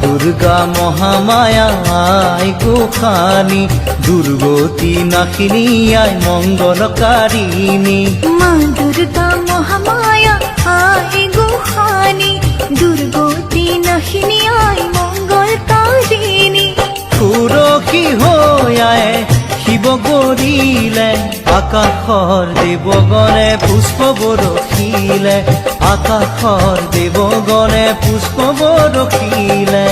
দুৰ্গা মহামায়া আয় গোখানি দুৰ্গতি নাশিনী আয় মঙ্গলকাৰিণী মা দুৰ্গা মহামায়া আয় গোখানি দুৰ্গতি নাশিনী আয় মঙ্গলকাৰিণী সুৰক্ষী হৈ আয়ে শিৱ গৰিলে আকাশৰ দেৱগণে পুষ্প বৰষিলে আকাশৰ দেৱগণে পুষ্প বৰষিলে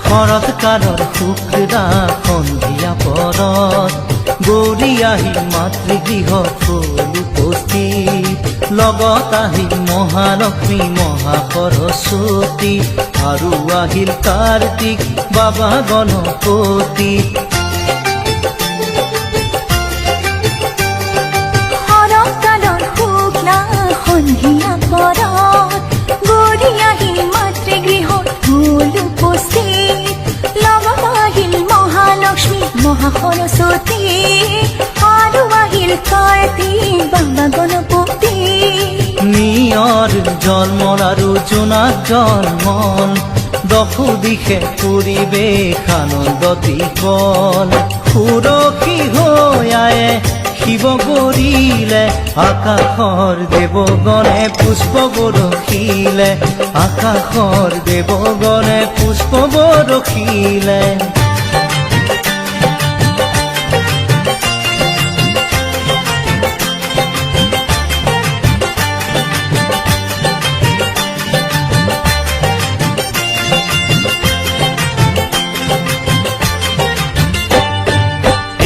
শৰৎকালৰ শুক্লা সন্ধিয়া পৰত গৌৰী আহিল মাতৃগৃহত হ'ল উপস্থিত লগত আহিল মহালক্ষ্মী মহাসৰস্বতী আৰু আহিল কাৰ্তিক বাবা গণপতি শৰৎকালৰ শুক্লা সন্ধিয়া পৰত গৌৰী আহিল মাতৃগৃহত হ'ল উপস্থিত লগত আহিল মহালক্ষ্মী মহাসৰস্বতী আৰু আহিল কাৰ্তিক বাবা গণপতি নিয়ৰ জন্মৰ আৰু জোনাক জন্মল দশো দিশে পৰিৱেশ আনন্দত বিকল সুৰক্ষী হৈ আয়ে শিৱ গৰিলে আকাশৰ দেৱগণে পুষ্প বৰষিলে আকাশৰ দেৱগণে পুষ্প বৰষিলে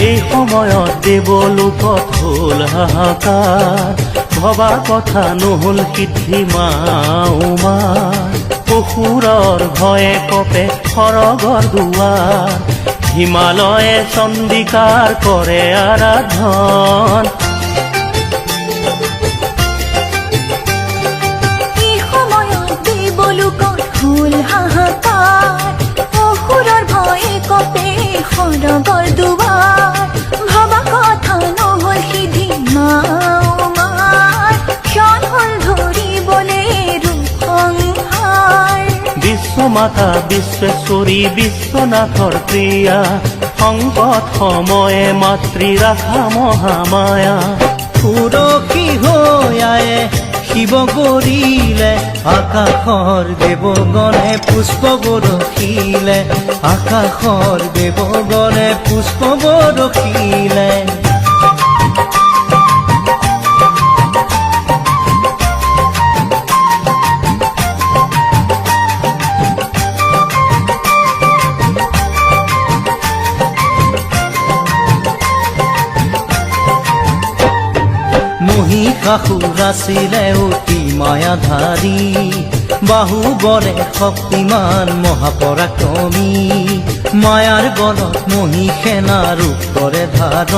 এই সময়ত দেৱলোকত হ'ল হাহাকাৰ ভবা কথা নহ'ল সিদ্ধি মাৰ অসুৰৰ ভয়ে কপে সৰগৰ দুৱাৰ হিমালয়ে চণ্ডিকাৰ কৰে আৰাধন এই সময়ত দেৱলোকত হ'ল হাহাকাৰ অসুৰৰ ভয়ে কপে সৰগৰ দুৱাৰ ভবা কথা নহ'ল সিদ্ধি মাৰ ক্ষণ হ'ল ধৰিবলে ৰূপ সংহাৰ বিশ্বমাতা বিশ্বেশ্বৰী বিশ্বনাথৰ প্ৰিয়া সংকট সময়ে মাতৃ ৰাখা মহামায়া সুৰক্ষী হৈ আয়ে শিৱ গৰিলে আকাশৰ দেৱগণে পুষ্প বৰষিলে আকাশৰ দেৱগণে পুষ্প বৰষিলে মহিষাসুৰ আছিলে অতি মায়াধাৰী বাহুবলে শক্তিমান মহাপৰাক্ৰমী মায়াৰ বলত মহিষে না ৰূপ কৰে ধাৰণ